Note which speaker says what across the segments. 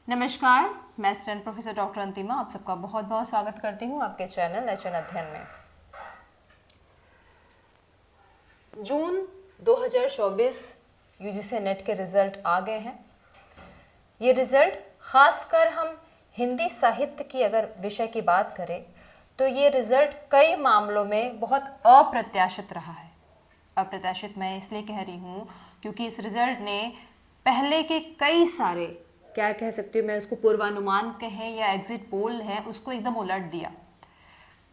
Speaker 1: नमस्कार, मैं student professor doctor अंतिमा आप सबका बहुत बहुत स्वागत करती हूँ आपके चैनल एचएन अध्ययन में। जून 2024 यूजीसी नेट के रिजल्ट आ गए हैं। ये रिजल्ट खासकर हम हिंदी साहित्य की अगर विषय की बात करें तो ये रिजल्ट कई मामलों में बहुत अप्रत्याशित रहा है। अप्रत्याशित मैं इसलिए कह रही हूँ क्योंकि इस रिजल्ट ने पहले के कई सारे, क्या कह सकती हूँ मैं, उसको पूर्वानुमान कहें या एग्जिट पोल है, उसको एकदम उलट दिया।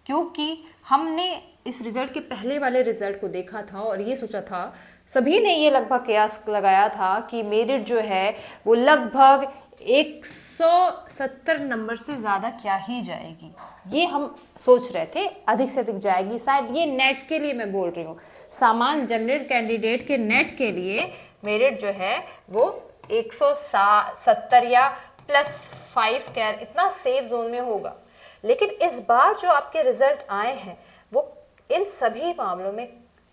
Speaker 1: क्योंकि हमने इस रिजल्ट के पहले वाले रिजल्ट को देखा था और ये सोचा था, सभी ने ये लगभग कयास लगाया था कि मेरिट जो है वो लगभग 170 नंबर से ज़्यादा क्या ही जाएगी। ये हम सोच रहे थे अधिक से अधिक जाएगी। शायद ये नेट के लिए मैं बोल रही हूँ, सामान्य जनरल कैंडिडेट के नेट के लिए मेरिट जो है वो 170 या +5 कैर इतना सेफ जोन में होगा। लेकिन इस बार जो आपके रिजल्ट आए हैं वो इन सभी मामलों में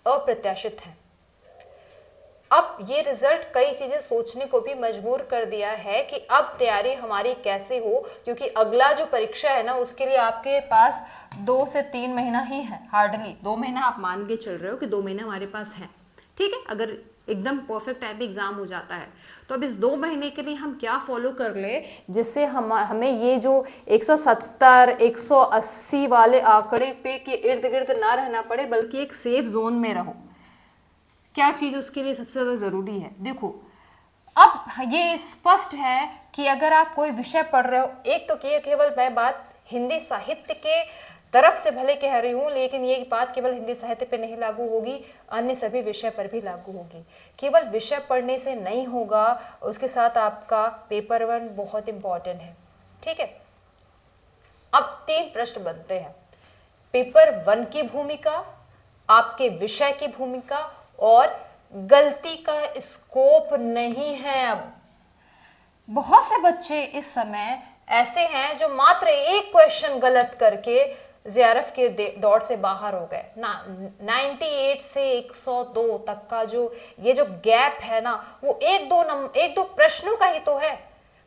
Speaker 1: अप्रत्याशित हैं। अब ये रिजल्ट कई चीजें सोचने को भी मजबूर कर दिया है कि अब तैयारी हमारी कैसे हो, क्योंकि अगला जो परीक्षा है ना उसके लिए आपके पास 2 से 3 महीना ही है। हार्डली 2 महीना आप मान के चल रहे हो कि 2 महीना हमारे पास है, ठीक है। अगर एकदम परफेक्ट टाइम पे एग्जाम हो जाता है तो अब इस 2 महीने के लिए हम क्या फॉलो कर ले जिससे हमें ये जो 170 180 वाले आंकड़े पे के इर्द गिर्द ना रहना पड़े, बल्कि एक सेफ जोन में रहो। क्या चीज़ उसके लिए सबसे ज़्यादा ज़रूरी है? देखो, अब ये स्पष्ट है कि अगर आप कोई विषय पढ़ रहे हो, एक तो केवल मैं बात हिंदी साहित्य के तरफ से भले कह रही हूँ, लेकिन ये बात केवल हिंदी साहित्य पे नहीं लागू होगी, अन्य सभी विषय पर भी लागू होगी। केवल विषय पढ़ने से नहीं होगा, उसके साथ आपका पेपर 1 बहुत इंपॉर्टेंट है, ठीक है। अब 3 प्रश्न बनते हैं। पेपर 1 की भूमिका, आपके विषय की भूमिका और गलती का स्कोप नहीं है। अब बहुत से बच्चे इस समय ऐसे हैं जो मात्र एक क्वेश्चन गलत करके जेआरएफ के दौड़ से बाहर हो गए ना। 98 से 102 तक का जो ये जो गैप है ना, वो एक दो प्रश्नों का ही तो है।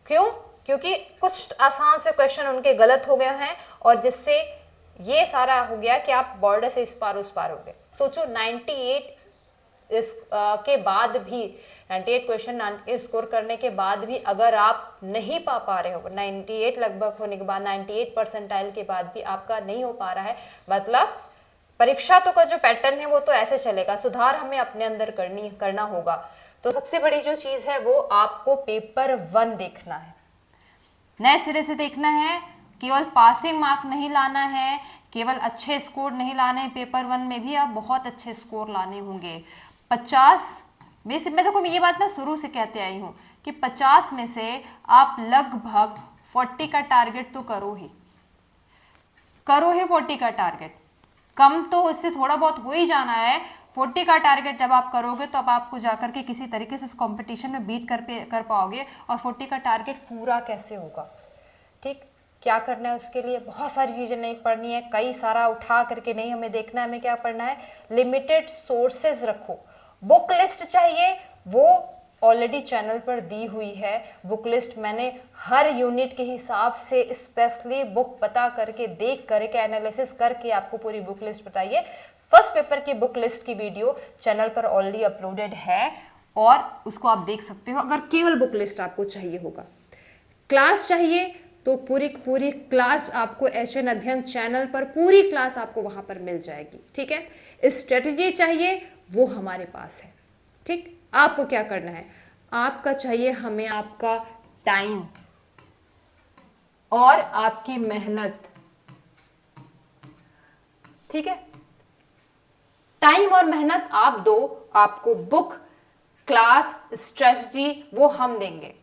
Speaker 1: क्यों? क्योंकि कुछ आसान से क्वेश्चन उनके गलत हो गए हैं और जिससे ये सारा हो गया कि आप बॉर्डर से इस पार उस पार हो गए। सोचो 98 के बाद भी, 98 क्वेश्चन स्कोर करने के बाद भी अगर आप नहीं पा रहे हो, 98 लगभग होने के बाद, 98 परसेंटाइल के बाद भी आपका नहीं हो पा रहा है, मतलब परीक्षा तो का जो पैटर्न है वो तो ऐसे चलेगा। सुधार हमें अपने अंदर करना होगा। तो सबसे बड़ी जो चीज है वो आपको पेपर 1 देखना है, नए सिरे से देखना है। केवल पासिंग मार्क नहीं लाना है, केवल अच्छे स्कोर नहीं लाने, पेपर 1 में भी आप बहुत अच्छे स्कोर लाने होंगे। 50 बेसिक में, देखो ये बात मैं शुरू से कहते आई हूँ कि 50 में से आप लगभग 40 का टारगेट तो करो ही 40 का टारगेट। कम तो इससे थोड़ा बहुत हो ही जाना है। 40 का टारगेट जब आप करोगे तो अब आपको जाकर के किसी तरीके से इस कंपटीशन में बीट कर पाओगे। और 40 का टारगेट पूरा कैसे होगा, ठीक? क्या करना है उसके लिए? बहुत सारी चीज़ें नहीं पढ़नी है, कई सारा उठा करके नहीं हमें देखना है। हमें क्या पढ़ना है? लिमिटेड सोर्सेज रखो। बुक लिस्ट चाहिए, वो ऑलरेडी चैनल पर दी हुई है। बुक लिस्ट मैंने हर यूनिट के हिसाब से स्पेशली बुक पता करके, देख करके, एनालिसिस करके आपको पूरी बुक लिस्ट बताइए। फर्स्ट पेपर की बुक लिस्ट की वीडियो चैनल पर ऑलरेडी अपलोडेड है और उसको आप देख सकते हो, अगर केवल बुक लिस्ट आपको चाहिए होगा। क्लास चाहिए तो पूरी क्लास आपको एचएन अध्ययन चैनल पर, पूरी क्लास आपको वहां पर मिल जाएगी, ठीक है। स्ट्रेटजी चाहिए, वो हमारे पास है, ठीक। आपको क्या करना है? आपका चाहिए हमें आपका टाइम और आपकी मेहनत, ठीक है। टाइम और मेहनत आप दो, आपको बुक, क्लास, स्ट्रेटजी वो हम देंगे।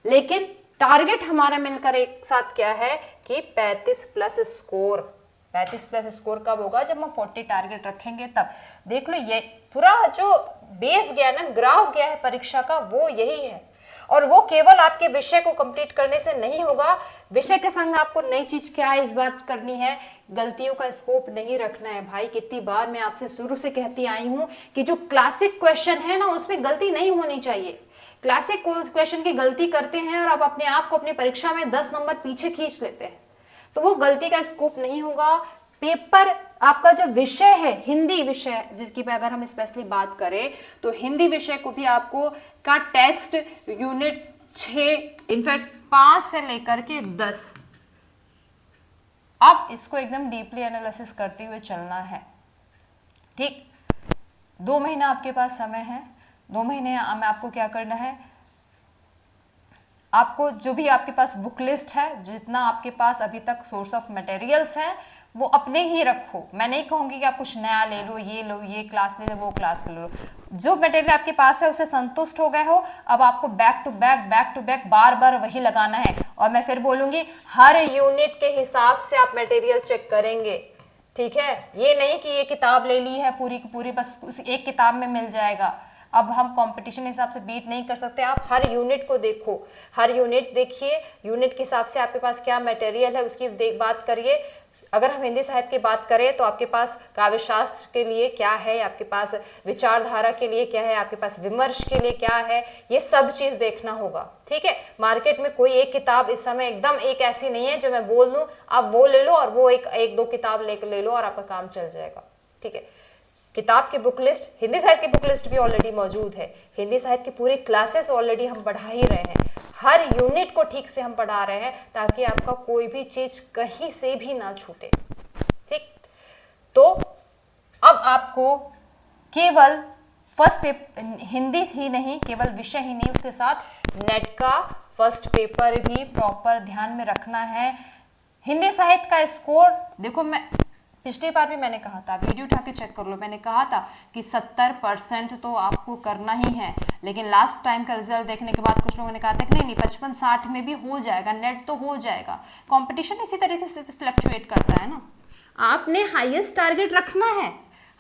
Speaker 1: लेकिन टारगेट हमारा मिलकर एक साथ क्या है कि 35 प्लस स्कोर। 35 प्लस स्कोर कब होगा? जब हम 40 टारगेट रखेंगे तब। देख लो, ये पूरा जो बेस गया ना, ग्राफ गया है परीक्षा का, वो यही है। और वो केवल आपके विषय को कंप्लीट करने से नहीं होगा, विषय के संग आपको नई चीज क्या है इस बात करनी है, गलतियों का स्कोप नहीं रखना है। भाई कितनी बार मैं आपसे शुरू से कहती आई हूं कि जो क्लासिक क्वेश्चन है ना उसमें गलती नहीं होनी चाहिए। क्लासिक क्वेश्चन की गलती करते हैं और आप अपने आप को अपनी परीक्षा में 10 नंबर पीछे खींच लेते हैं, तो वो गलती का स्कोप नहीं होगा। पेपर आपका जो विषय है, हिंदी विषय जिसकी पे अगर हम स्पेशली बात करें तो हिंदी विषय को भी आपको का टेक्स्ट यूनिट 6 इनफैक्ट 5 से लेकर के 10 अब इसको एकदम डीपली एनालिसिस करते हुए चलना है। ठीक, 2 महीना आपके पास समय है। 2 महीने में आपको क्या करना है, आपको जो भी आपके पास बुक लिस्ट है, जितना आपके पास अभी तक सोर्स ऑफ मटेरियल्स है वो अपने ही रखो। मैं नहीं कहूंगी कि आप कुछ नया ले लो, ये क्लास ले लो, वो क्लास ले लो। जो मटेरियल आपके पास है उससे संतुष्ट हो गए हो, अब आपको बैक टू बैक बार बार वही लगाना है। और मैं फिर बोलूंगी हर यूनिट के हिसाब से आप मटेरियल चेक करेंगे। ठीक है, ये नहीं कि ये किताब ले ली है पूरी की पूरी बस उस एक किताब में मिल जाएगा। अब हम कंपटीशन हिसाब से बीट नहीं कर सकते। आप हर यूनिट को देखो, हर यूनिट देखिए, यूनिट के हिसाब से आपके पास क्या मटेरियल है उसकी बात करिए। अगर हम हिंदी साहित्य की बात करें तो आपके पास काव्य शास्त्र के लिए क्या है, आपके पास विचारधारा के लिए क्या है, आपके पास विमर्श के लिए क्या है, ये सब चीज देखना होगा। ठीक है, मार्केट में कोई एक किताब इस समय एकदम एक ऐसी नहीं है जो मैं बोल दूं आप वो ले लो और वो एक दो किताब ले लो और आपका काम चल जाएगा। ठीक है, किताब की बुक लिस्ट, हिंदी साहित्य की बुक लिस्ट भी ऑलरेडी मौजूद है। हिंदी साहित्य की पूरी क्लासेस ऑलरेडी हम पढ़ा ही रहे हैं। हर यूनिट को ठीक से हम पढ़ा रहे हैं ताकि आपका कोई भी चीज कहीं से भी ना छूटे। ठीक, तो अब आपको केवल फर्स्ट पेपर हिंदी ही नहीं, केवल विषय ही नहीं, उसके साथ नेट का फर्स्ट पेपर भी प्रॉपर ध्यान में रखना है। हिंदी साहित्य का स्कोर देखो, मैं पिछली बार भी मैंने कहा था, वीडियो उठा के चेक कर लो, मैंने कहा था कि 70% तो आपको करना ही है। लेकिन लास्ट टाइम का रिजल्ट देखने के बाद कुछ लोगों ने कहा था कि नहीं 55-60 में भी हो जाएगा, नेट तो हो जाएगा। कंपटीशन इसी तरीके से फ्लक्चुएट करता है ना। आपने हाईएस्ट टारगेट रखना है,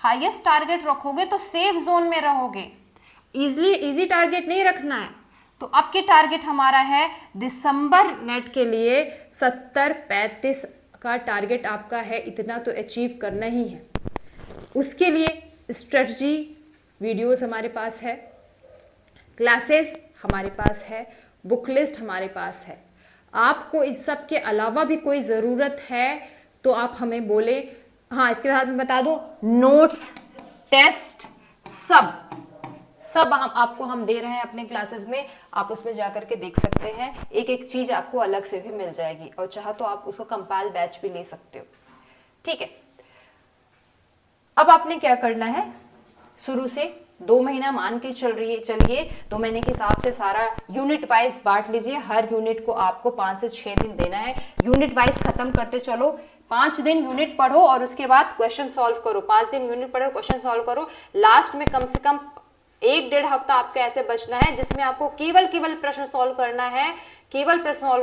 Speaker 1: हाईएस्ट टारगेट रखोगे तो सेफ जोन में रहोगे। इजी टारगेट नहीं रखना है। तो अब के टारगेट हमारा है दिसंबर नेट के लिए 70-35 का टारगेट आपका है, इतना तो अचीव करना ही है। उसके लिए स्ट्रेटजी वीडियोस हमारे पास है, क्लासेस हमारे पास है, बुक लिस्ट हमारे पास है। आपको इन सब के अलावा भी कोई ज़रूरत है तो आप हमें बोले। हाँ, इसके बाद मैं बता दूं, नोट्स, टेस्ट सब हम दे रहे हैं अपने क्लासेस में। आप उसमें जाकर के देख सकते हैं, एक एक चीज आपको अलग से भी मिल जाएगी और चाहो तो आप उसको कंपाइल बैच भी ले सकते हो। ठीक है, अब आपने क्या करना है, शुरू से 2 महीना मान के चलिए 2 महीने के हिसाब से सारा यूनिट वाइज बांट लीजिए। हर यूनिट को आपको 5 से 6 दिन देना है। यूनिट वाइज खत्म करते चलो। 5 दिन यूनिट पढ़ो और उसके बाद क्वेश्चन सॉल्व करो। 5 दिन यूनिट पढ़ो, क्वेश्चन सॉल्व करो। लास्ट में कम से कम 1-1.5 हफ्ता आपका ऐसे बचना है जिसमें आपको केवल प्रश्न सॉल्व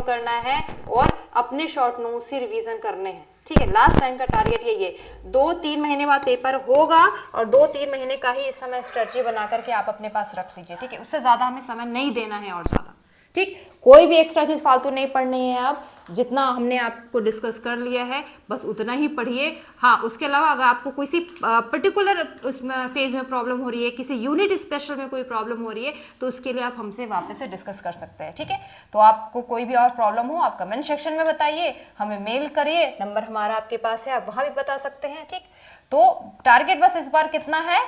Speaker 1: करना है, और अपने शॉर्ट नोट्स से रिवीजन करने हैं। ठीक है, लास्ट टाइम का टारगेट यही है। 2-3 महीने बाद पेपर होगा और 2-3 महीने का ही इस समय स्ट्रेटजी बना करके आप अपने पास रख लीजिए। ठीक है, उससे ज्यादा हमें समय नहीं देना है और ज्यादा। ठीक, कोई भी एक्स्ट्रा चीज फालतू नहीं पढ़नी है। अब जितना हमने आपको डिस्कस कर लिया है बस उतना ही पढ़िए। हाँ, उसके अलावा अगर आपको किसी पर्टिकुलर उसमें फेज में प्रॉब्लम हो रही है, किसी यूनिट स्पेशल में कोई प्रॉब्लम हो रही है, तो उसके लिए आप हमसे वापस से डिस्कस कर सकते हैं। ठीक है, तो आपको कोई भी और प्रॉब्लम हो आप कमेंट सेक्शन में बताइए, हमें मेल करिए, नंबर हमारा आपके पास है, आप वहां भी बता सकते हैं। ठीक, तो टारगेट बस इस बार कितना है,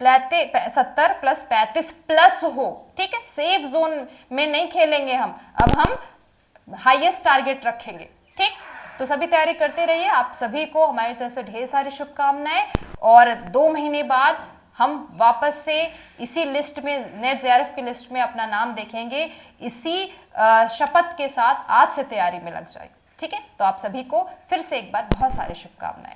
Speaker 1: 70 + 35 प्लस हो। ठीक है, सेफ जोन में नहीं खेलेंगे हम, अब हम हाईएस्ट टारगेट रखेंगे। ठीक, तो सभी तैयारी करते रहिए। आप सभी को हमारी तरफ से ढेर सारी शुभकामनाएं, और 2 महीने बाद हम वापस से इसी लिस्ट में, नेट जेआरएफ की लिस्ट में अपना नाम देखेंगे। इसी शपथ के साथ आज से तैयारी में लग जाए। ठीक है, तो आप सभी को फिर से एक बार बहुत सारी शुभकामनाएं।